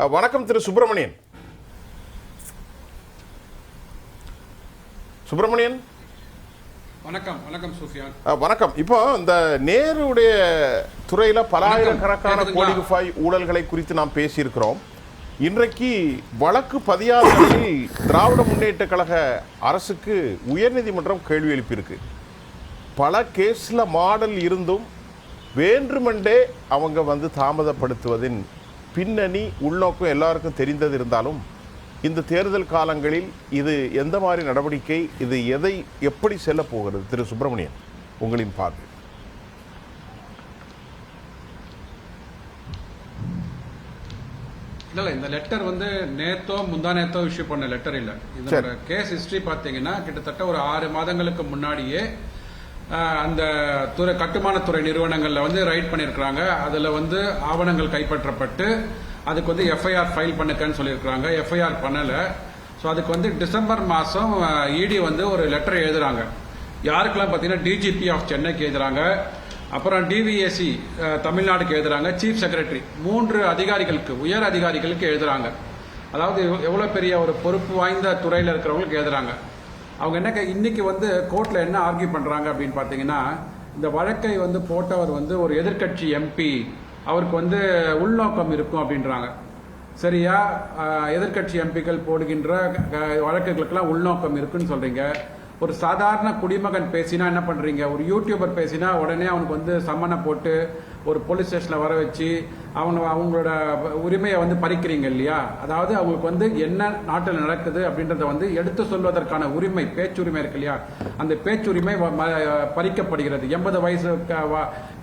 வணக்கம் திரு சுப்பிரமணியன். சுப்பிரமணியன் வணக்கம். வணக்கம் சூஃபியான். வணக்கம். இப்போ இந்த நேருடைய துறையில பல ஆயிரக்கணக்கான கோடி ரூபாய் ஊழல்களை குறித்து நாம் பேசியிருக்கிறோம். இன்றைக்கு வழக்கு பதியாத நிலையில் திராவிட முன்னேற்ற கழக அரசுக்கு உயர்நீதிமன்றம் கேள்வி எழுப்பியிருக்கு. பல கேஸ்ல மாடல் இருந்தும் வேண்டுமென்றே அவங்க தாமதப்படுத்துவதின் பின்னணி உள்நோக்கம் எல்லாருக்கும் தெரிந்தது இருந்தாலும் இந்த தேர்தல் காலங்களில் இது எந்த மாதிரி நடவடிக்கை, இது எப்படி செல்ல போகிறது திரு சுப்பிரமணியன், உங்களின் பார்வை? இல்லை, இந்த லெட்டர் நேத்தோ முந்தானேத்தோ இஷ்யூ பண்ண லெட்டர் இல்லை. இதோட கேஸ் ஹிஸ்டரி பார்த்தீங்கன்னா கிட்டத்தட்ட ஒரு 6 மாதங்களுக்கு முன்னாடியே அந்த கட்டுமானத்துறை நிறுவனங்கள்ல ரைட் பண்ணியிருக்கிறாங்க. அதுல ஆவணங்கள் கைப்பற்றப்பட்டு அதுக்கு எஃப்ஐஆர் ஃபைல் பண்ணுக்கன்னு சொல்லியிருக்கிறாங்க. எஃப்ஐஆர் பண்ணல. ஸோ அதுக்கு டிசம்பர் மாதம் இடி ஒரு லெட்டர் எழுதுறாங்க. யாருக்கெல்லாம் பார்த்தீங்கன்னா டிஜிபி ஆஃப் சென்னைக்கு எழுதுறாங்க, அப்புறம் டிவிஎஸ்சி தமிழ்நாடுக்கு எழுதுறாங்க, சீஃப் செக்ரட்டரி 3 அதிகாரிகளுக்கு, உயர் அதிகாரிகளுக்கு எழுதுறாங்க. அதாவது எவ்வளவு பெரிய ஒரு பொறுப்பு வாய்ந்த துறையில் இருக்கிறவங்களுக்கு எழுதுறாங்க. அவங்க என்ன இன்னைக்கு கோர்ட்ல என்ன ஆர்கியூ பண்றாங்க அப்படின்னு பாத்தீங்கன்னா, இந்த வழக்கை போட்டவர் ஒரு எதிர்கட்சி எம்பி, அவருக்கு உள்நோக்கம் இருக்கும் அப்படின்றாங்க. சரியா? எதிர்கட்சி எம்பிக்கள் போடுகின்ற வழக்குகளுக்கெல்லாம் உள்நோக்கம் இருக்குன்னு சொல்றீங்க. ஒரு சாதாரண குடிமகன் பேசினா என்ன பண்றீங்க? ஒரு யூடியூபர் பேசினா உடனே அவனுக்கு சம்மனை போட்டு ஒரு போலீஸ் ஸ்டேஷன்ல வர வச்சு அவங்களோட உரிமையை பறிக்கிறீங்க இல்லையா? அதாவது அவங்களுக்கு என்ன நாட்டில் நடக்குது அப்படின்றத எடுத்து சொல்வதற்கான உரிமை, பேச்சுரிமை இருக்கு இல்லையா? அந்த பேச்சுரிமை பறிக்கப்படுகிறது. 80 வயசு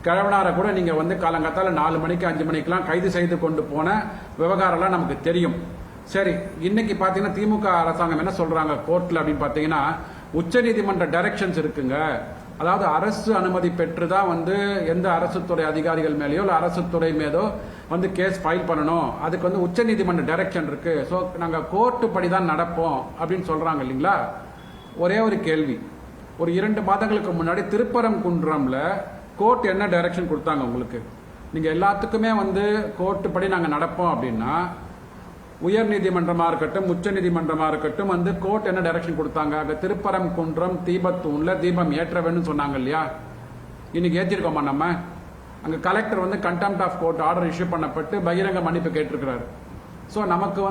கிழவனார கூட நீங்க காலங்காத்தால 4 மணிக்கு 5 மணிக்கெல்லாம் கைது செய்து கொண்டு போன விவகாரம்லாம் நமக்கு தெரியும். சரி, இன்னைக்கு பாத்தீங்கன்னா திமுக அரசாங்கம் என்ன சொல்றாங்க கோர்ட்ல அப்படின்னு பாத்தீங்கன்னா, உச்சநீதிமன்ற டைரக்ஷன்ஸ் இருக்குங்க. அதாவது அரசு அனுமதி பெற்றுதான் எந்த அரசு துறை அதிகாரிகள் மேலேயோ இல்ல அரசு துறை மீதோ கேஸ் ஃபைல் பண்ணணும். அதுக்கு உச்சநீதிமன்ற டைரக்ஷன் இருக்கு. ஸோ நாங்க கோர்ட்டு படி தான் நடப்போம் அப்படின்னு சொல்றாங்க இல்லைங்களா? ஒரே ஒரு கேள்வி, ஒரு 2 மாதங்களுக்கு முன்னாடி திருப்பரங்குன்றம்ல கோர்ட் என்ன டைரக்ஷன் கொடுத்தாங்க உங்களுக்கு? நீங்க எல்லாத்துக்குமே கோர்ட்டு படி நாங்க நடப்போம் அப்படின்னா, உயர் நீதிமன்றமா இருக்கட்டும் உச்ச நீதிமன்றமா இருக்கட்டும் கோர்ட் என்ன டைரக்ஷன் கொடுத்தாங்க? அங்க திருப்பரங்குன்றம் தீபத்தூண்ல தீபம் ஏற்ற வேணும்னு சொன்னாங்க இல்லையா? இன்னைக்கு ஏற்றிருக்கோமா நம்ம? அங்க collector contempt of court order issue பண்ணப்பட்டு பகிரங்க மன்னிப்பு கேட்டிருக்கிறாரு. ஸோ நமக்கு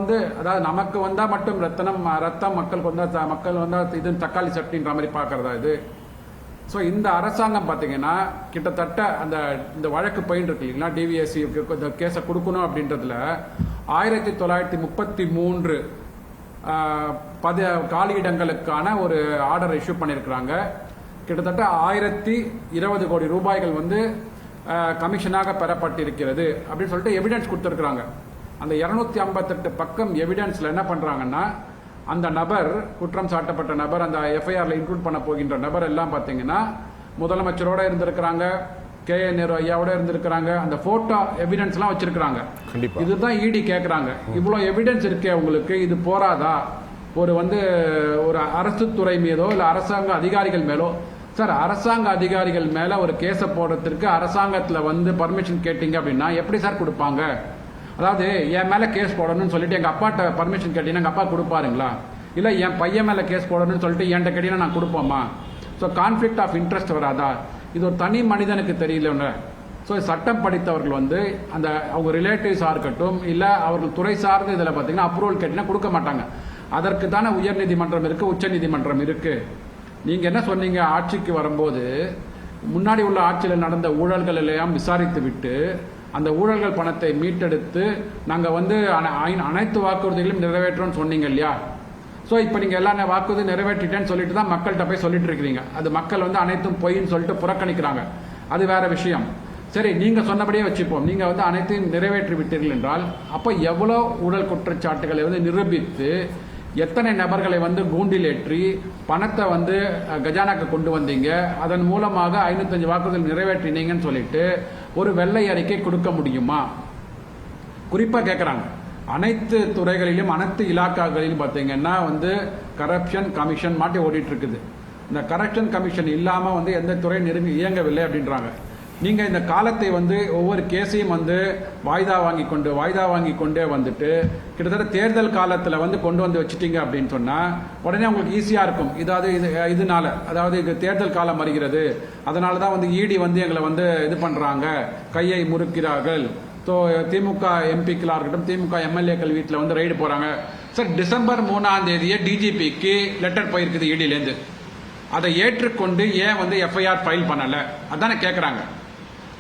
அதாவது நமக்கு வந்தா மட்டும் ரத்தம் மக்கள் வந்தா இது தக்காளி சட்னின்ற மாதிரி பாக்குறதா இது? ஸோ இந்த அரசாங்கம் பார்த்தீங்கன்னா கிட்டத்தட்ட இந்த வழக்கு போயிட்டு இருக்கு இல்லைங்களா, டிவிஎஸ்சி கேஸை கொடுக்கணும் அப்படின்றதுல 1933 காலியிடங்களுக்கான ஒரு ஆர்டர் இஷ்யூ பண்ணியிருக்கிறாங்க. கிட்டத்தட்ட 1020 கோடி ரூபாய்கள் கமிஷனாக பெறப்பட்டிருக்கிறது அப்படின்னு சொல்லிட்டு எவிடன்ஸ் கொடுத்திருக்கிறாங்க. அந்த 258 பக்கம் எவிடன்ஸ்ல என்ன பண்றாங்கன்னா, அந்த நபர், குற்றம் சாட்டப்பட்ட நபர், அந்த எஃப்ஐஆர்ல இன்க்ளூட் பண்ண போகின்ற நபர் எல்லாம் பாத்தீங்கன்னா முதலமைச்சரோட இருந்திருக்கிறாங்க, கே.ஏ. நேரு ஐயாவோட இருந்திருக்கிறாங்க. அந்த போட்டோ எவிடன்ஸ் எல்லாம் வச்சிருக்காங்க. இதுதான் இடி கேக்குறாங்க. இவ்வளவு எவிடன்ஸ் இருக்கே உங்களுக்கு, இது போராதா? ஒரு அரசு துறை மீதோ இல்ல அரசாங்க அதிகாரிகள் மேலோ, சார் அரசாங்க அதிகாரிகள் மேல ஒரு கேஸ போடுறதுக்கு அரசாங்கத்துல பர்மிஷன் கேட்டீங்க அப்படின்னா எப்படி சார் கொடுப்பாங்க? அதாவது என் மேல கேஸ் போடணும்னு சொல்லிட்டு எங்க அப்பாட்ட பர்மிஷன் கேட்டீங்கன்னா எங்க அப்பா கொடுப்பாருங்களா? இல்ல என் பையன் மேல கேஸ் போடணும்னு சொல்லிட்டு என்கிட்ட கேட்டீங்கன்னா நான் கொடுப்போமா? ஸோ கான்ஃபிளிக்ட் ஆஃப் இன்ட்ரெஸ்ட் வராதா? இது ஒரு தனி மனிதனுக்கு தெரியல. ஸோ சட்டம் படித்தவர்கள் அந்த அவங்க ரிலேட்டிவ்ஸா இருக்கட்டும் இல்ல அவர்கள் துறை சார்ந்த இதுல பாத்தீங்கன்னா அப்ரூவல் கேட்டீங்கன்னா கொடுக்க மாட்டாங்க. அதற்கு தானே உயர் நீதிமன்றம் இருக்கு, உச்ச நீதிமன்றம் இருக்கு. நீங்க என்ன சொன்னீங்க? ஆட்சிக்கு வரும்போது முன்னாடி உள்ள ஆட்சியில் நடந்த ஊழல்கள் எல்லாம் விசாரித்து விட்டு அந்த ஊழல்கள் பணத்தை மீட்டெடுத்து நாங்க அனைத்து வாக்குறுதிகளையும் நிறைவேற்றோம்னு சொன்னீங்க இல்லையா? ஸோ இப்போ நீங்க எல்லா வாக்குறுதி நிறைவேற்றிட்டேன்னு சொல்லிட்டு தான் மக்கள்கிட்ட போய் சொல்லிட்டு இருக்கிறீங்க. அது மக்கள் அனைத்தும் பொய்ன்னு சொல்லிட்டு புறக்கணிக்கிறாங்க. அது வேற விஷயம். சரி, நீங்க சொன்னபடியே வச்சுப்போம். நீங்க அனைத்தையும் நிறைவேற்றி விட்டீர்கள் என்றால் அப்ப எவ்வளவு ஊழல் குற்றச்சாட்டுகளை நிரூபித்து எத்தனை நபர்களை கூண்டில் ஏற்றி பணத்தை கஜானாக்கு கொண்டு வந்தீங்க, அதன் மூலமாக 505 வாக்குறுதிகள் நிறைவேற்றினீங்கன்னு சொல்லிட்டு ஒரு வெள்ளை அறிக்கை கொடுக்க முடியுமா? குறிப்பா கேட்கறாங்க. அனைத்து துறைகளிலும் அனைத்து இலாக்காக்களிலும் பாத்தீங்கன்னா கரப்ஷன் கமிஷன் மாட்டி ஓடிட்டு இருக்குது. இந்த கரப்ஷன் கமிஷன் இல்லாம எந்த துறை இயங்கவில்லை அப்படின்றாங்க. நீங்க இந்த காலத்தை வந்து ஒவ்வொரு கேஸையும் வந்து வாய்தா வாங்கி கொண்டே வந்துட்டு கிட்டத்தட்ட தேர்தல் காலத்துல வந்து கொண்டு வந்து வச்சுட்டீங்க அப்படின்னு சொன்னா உடனே உங்களுக்கு ஈஸியா இருக்கும். இதனால அதாவது இது தேர்தல் காலம் வருகிறது, அதனாலதான் வந்து இடி வந்து எங்களை வந்து இது பண்றாங்க, கையை முறுக்கிறார்கள். திமுக எம்பிக்களா இருக்கட்டும், திமுக எம்எல்ஏக்கள் வீட்டில் வந்து ரைடு போறாங்க. சார், டிசம்பர் 3ஆம் தேதியே டிஜிபிக்கு லெட்டர் போயிருக்குது இடியிலேருந்து. அதை ஏற்றுக்கொண்டு ஏன் வந்து எஃப்ஐஆர் ஃபைல் பண்ணல அதானே கேட்கறாங்க.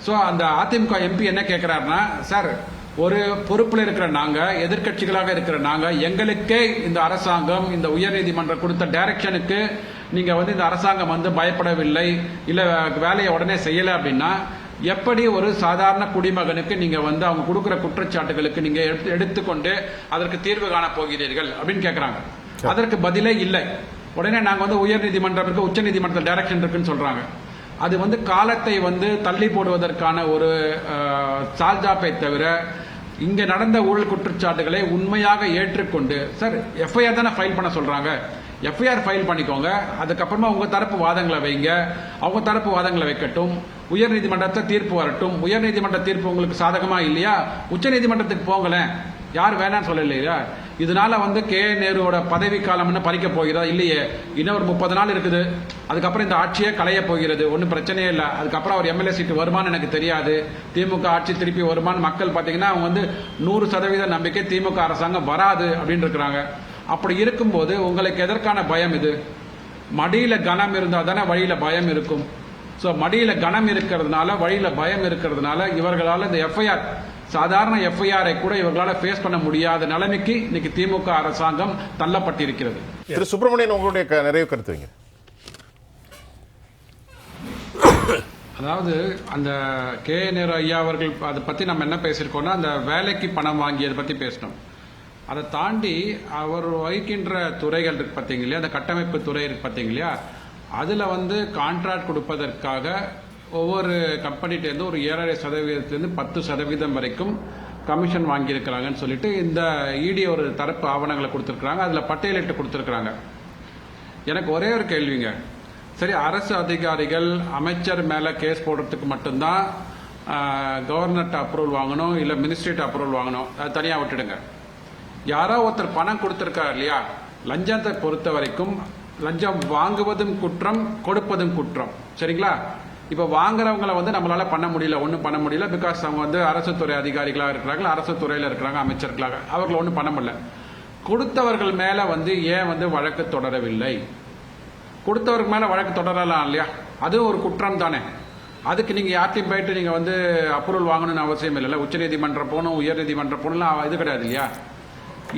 ஸோ அந்த அதிமுக எம்பி என்ன கேட்கிறாருன்னா, சார் ஒரு பொறுப்பில் இருக்கிற நாங்க, எதிர்கட்சிகளாக இருக்கிற நாங்க, எங்களுக்கே இந்த அரசாங்கம் இந்த உயர்நீதிமன்றம் கொடுத்த டைரக்ஷனுக்கு நீங்க வந்து இந்த அரசாங்கம் வந்து பயப்படவில்லை, இல்ல வேலையை உடனே செய்யல அப்படின்னா எப்படி ஒரு சாதாரண குடிமகனுக்கு நீங்க வந்து அவங்க கொடுக்கிற குற்றச்சாட்டுகளுக்கு நீங்க எடுத்துக்கொண்டு அதற்கு தீர்வு காண போகிறீர்கள் அப்படின்னு கேட்கறாங்க. அதற்கு பதிலே இல்லை. உடனே நாங்க வந்து உயர்நீதிமன்றம் இருக்கு, உச்ச நீதிமன்றத்தில் டைரக்ஷன் இருக்குன்னு சொல்றாங்க. அது வந்து காலத்தை வந்து தள்ளி போடுவதற்கான ஒரு சால்ஜாப்பை தவிர இங்க நடந்த ஊழல் குற்றச்சாட்டுகளை உண்மையாக ஏற்றுக்கொண்டு, சார் எஃப்ஐஆர் தானே ஃபைல் பண்ண சொல்றாங்க, எஃப்ஐஆர் ஃபைல் பண்ணிக்கோங்க. அதுக்கப்புறமா உங்க தரப்பு வாதங்களை வைங்க, அவங்க தரப்பு வாதங்களை வைக்கட்டும், உயர்நீதிமன்றத்தை தீர்ப்பு வரட்டும். உயர்நீதிமன்ற தீர்ப்பு உங்களுக்கு சாதகமா இல்லையா, உச்ச நீதிமன்றத்துக்கு போங்களேன், யார் வேணான்னு சொல்லலையா. இதனால வந்து நேருவோட பதவி காலம் என்ன பறிக்க போகிறதா? இல்லையே, இன்னும் ஒரு 30 நாள் இருக்குது, அதுக்கப்புறம் இந்த ஆட்சியே களைய போகிறது, ஒன்றும் பிரச்சனையே இல்லை. அதுக்கப்புறம் அவர் எம்எல்ஏ சீட்டு வருமானு எனக்கு தெரியாது, திமுக ஆட்சி திருப்பி வருமானு மக்கள் பார்த்தீங்கன்னா அவங்க வந்து 100% நம்பிக்கை திமுக அரசாங்கம் வராது அப்படின்னு இருக்கிறாங்க. அப்படி இருக்கும்போது உங்களுக்கு எதற்கான பயம்? இது மடியில கனம் இருந்தால் தானே வழியில பயம் இருக்கும். ஸோ மடியில கனம் இருக்கிறதுனால, வழியில பயம் இருக்கிறதுனால இவர்களால் இந்த எஃப்ஐஆர், சாதாரண எஃப்ஐஆரை கூட இவர்களால் ஃபேஸ் பண்ண முடியாத நிலைமைக்கு இன்னைக்கு திமுக அரசாங்கம் தள்ளப்பட்டிருக்கிறது. திரு சுப்பிரமணியன், உங்களுடைய நிறைவு கருத்துவீங்க. அதாவது அந்த நேரு ஐயா அவர்கள் அதை பத்தி நம்ம என்ன பேசியிருக்கோம்னா, அந்த வேலைக்கு பணம் வாங்கியதை பத்தி பேசணும். அதை தாண்டி அவர் வகிக்கின்ற துறைகள் இருக்கு பார்த்தீங்க இல்லையா, அந்த கட்டமைப்பு துறை இருக்கு பார்த்தீங்க இல்லையா, அதுல வந்து கான்ட்ராக்ட் கொடுப்பதற்காக ஒவ்வொரு கம்பெனிட்டேருந்து ஒரு 7.5% 10% வரைக்கும் கமிஷன் வாங்கியிருக்கிறாங்கன்னு சொல்லிட்டு இந்த இடி ஒரு தரப்பு ஆவணங்களை கொடுத்துருக்காங்க, அதுல பட்டியலிட்டு கொடுத்துருக்காங்க. எனக்கு ஒரே ஒரு கேள்விங்க, சரி அரசு அதிகாரிகள் அமைச்சர் மேல கேஸ் போடுறதுக்கு மட்டும்தான் கவர்னர்ட்ட அப்ரூவல் வாங்கணும், இல்ல மினிஸ்ட்ரேட் அப்ரூவல் வாங்கணும், அது தனியா விட்டுடுங்க. யாரோ ஒருத்தர் பணம் கொடுத்திருக்காரு இல்லையா, லஞ்சத்தை பொறுத்த வரைக்கும் லஞ்சம் வாங்குவதும் குற்றம், கொடுப்பதும் குற்றம், சரிங்களா? இப்ப வாங்குறவங்களை வந்து நம்மளால பண்ண முடியல, ஒன்றும் பண்ண முடியல, பிகாஸ் அவங்க வந்து அரசு துறை அதிகாரிகளாக இருக்கிறாங்க, அரசு துறையில இருக்கிறாங்க, அமைச்சர்களாக, அவர்கள் ஒன்றும் பண்ண முடியல. கொடுத்தவர்கள் மேல வந்து ஏன் வந்து வழக்கு தொடரவில்லை? கொடுத்தவருக்கு மேல வழக்கு தொடரலாம் இல்லையா, அது ஒரு குற்றம் தானே. அதுக்கு நீங்க யார்ட்டையும் போயிட்டு நீங்க வந்து அப்ரூவல் வாங்கணும்னு அவசியம் இல்லை. உச்ச நீதிமன்றம் போகணும், உயர் நீதிமன்றம் போகணும், இது கிடையாது இல்லையா.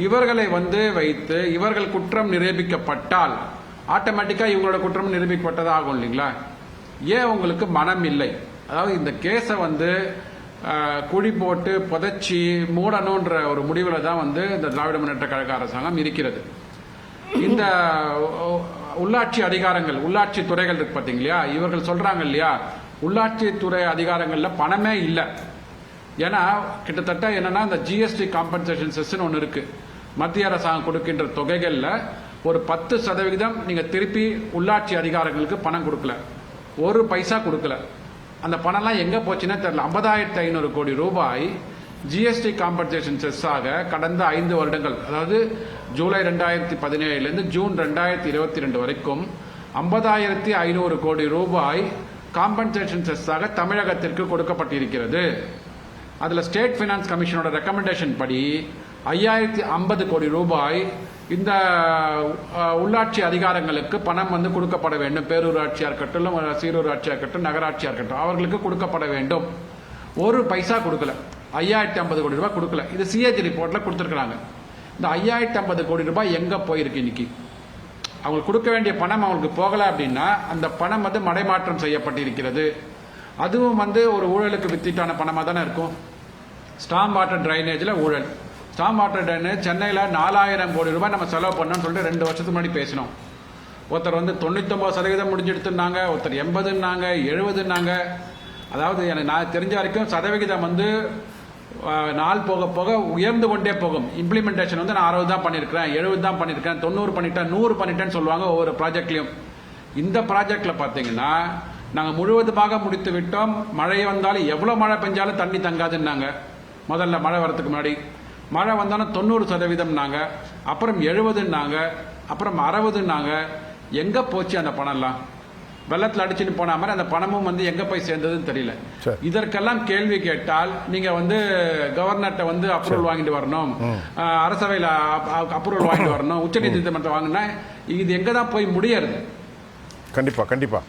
இவர்களை வந்து வைத்து இவர்கள் குற்றம் நிரூபிக்கப்பட்டால் ஆட்டோமேட்டிக்கா இவங்களோட குற்றம் நிரூபிக்கப்பட்டதா ஆகும் இல்லைங்களா. ஏன் உங்களுக்கு மனம் இல்லை? அதாவது இந்த கேஸை வந்து குழி போட்டு புதைச்சி மூடணும்ன்ற ஒரு முடிவுல தான் வந்து இந்த திராவிட முன்னேற்ற கழக அரசாங்கம் இருக்கிறது. இந்த உள்ளாட்சி அதிகாரங்கள், உள்ளாட்சி துறைகள் இருக்கு பாத்தீங்களா, இவர்கள் சொல்றாங்க இல்லையா, உள்ளாட்சி துறை அதிகாரங்கள்ல பணமே இல்லை. ஏன்னா கிட்டத்தட்ட என்னன்னா, இந்த ஜிஎஸ்டி காம்பன்சேஷன் செஸ்ன்னு ஒன்று இருக்கு, மத்திய அரசாங்கம் கொடுக்கின்ற தொகைகள்ல ஒரு 10% நீங்க திருப்பி உள்ளாட்சி அதிகாரங்களுக்கு பணம் கொடுக்கல, ஒரு பைசா கொடுக்கல. அந்த பணம்லாம் எங்க போச்சுன்னா தெரியல. 50,500 கோடி ரூபாய் ஜிஎஸ்டி காம்பன்சேஷன் செஸ்ஸாக கடந்த 5 வருடங்கள், அதாவது ஜூலை 2017 இருந்து ஜூன் 2022 வரைக்கும் 50,500 கோடி ரூபாய் காம்பன்சேஷன் செஸ்ஸாக தமிழகத்திற்கு கொடுக்கப்பட்டிருக்கிறது. அதுல ஸ்டேட் பைனான்ஸ் கமிஷனோட ரெக்கமெண்டேஷன் படி 5,050 கோடி ரூபாய் இந்த உள்ளாட்சி அதிகாரங்களுக்கு பணம் வந்து கொடுக்கப்பட வேண்டும். பேரூராட்சியா இருக்கட்டும், சீரூராட்சியா இருக்கட்டும், நகராட்சியா இருக்கட்டும், அவர்களுக்கு கொடுக்கப்பட வேண்டும். ஒரு பைசா கொடுக்கல, 5,050 கோடி ரூபாய் கொடுக்கல. இது சிஏஜி ரிப்போர்ட்ல கொடுத்திருக்காங்க. இந்த 5,050 கோடி ரூபாய் எங்க போயிருக்கு? இன்னைக்கு அவங்களுக்கு கொடுக்க வேண்டிய பணம் அவங்களுக்கு போகல அப்படின்னா அந்த பணம் வந்து மடைமாற்றம் செய்யப்பட்டிருக்கிறது. அதுவும் வந்து ஒரு ஊழலுக்கு வித்திட்டான பணமா தானே இருக்கும். ஸ்டாம் வாட்டர் டிரைனேஜ்ல ஊழல். ஸ்டாம் வாட்டர் டிரைனேஜ் சென்னையில் 4,000 கோடி ரூபாய் நம்ம செலவு பண்ணோம்னு சொல்லிட்டு 2 வருஷத்துக்கு முன்னாடி பேசினோம். ஒருத்தர் வந்து 99% முடிஞ்செடுத்துனாங்க, ஒருத்தர் 80ன்னாங்க, 70ன்னாங்க. அதாவது எனக்கு நான் தெரிஞ்ச வரைக்கும் சதவிகிதம் வந்து நாள் போக போக உயர்ந்து கொண்டே போகும். இம்ப்ளிமெண்டேஷன் வந்து நான் 60 தான் பண்ணியிருக்கிறேன், 70 தான் பண்ணியிருக்கேன், 90 பண்ணிட்டேன், 100 பண்ணிட்டேன்னு சொல்லுவாங்க ஒவ்வொரு ப்ராஜெக்ட்லையும். இந்த ப்ராஜெக்ட்ல பார்த்தீங்கன்னா நாங்க முழுவதுமாக முடித்து விட்டோம். மழை வந்தாலும் எவ்வளவு மழை பெஞ்சாலும் தண்ணி தங்காதுன்னாங்க. முதல்ல மழை வரதுக்கு முன்னாடி மழை வந்தாலும் 90% அப்புறம் 70 அப்புறம் 60 எங்க போச்சு அந்த பணம்லாம்? வெள்ளத்தில் அடிச்சுட்டு போன மாதிரி அந்த பணமும் வந்து எங்க போய் சேர்ந்ததுன்னு தெரியல. இதற்கெல்லாம் கேள்வி கேட்டால் நீங்க வந்து கவர்னர்ட்ட வந்து அப்ரூவல் வாங்கிட்டு வரணும், அரசவையில் அப்ரூவல் வாங்கிட்டு வரணும், உச்சநீதிமன்றம் வாங்கினா இது எங்க தான் போய் முடியறது? கண்டிப்பா கண்டிப்பா.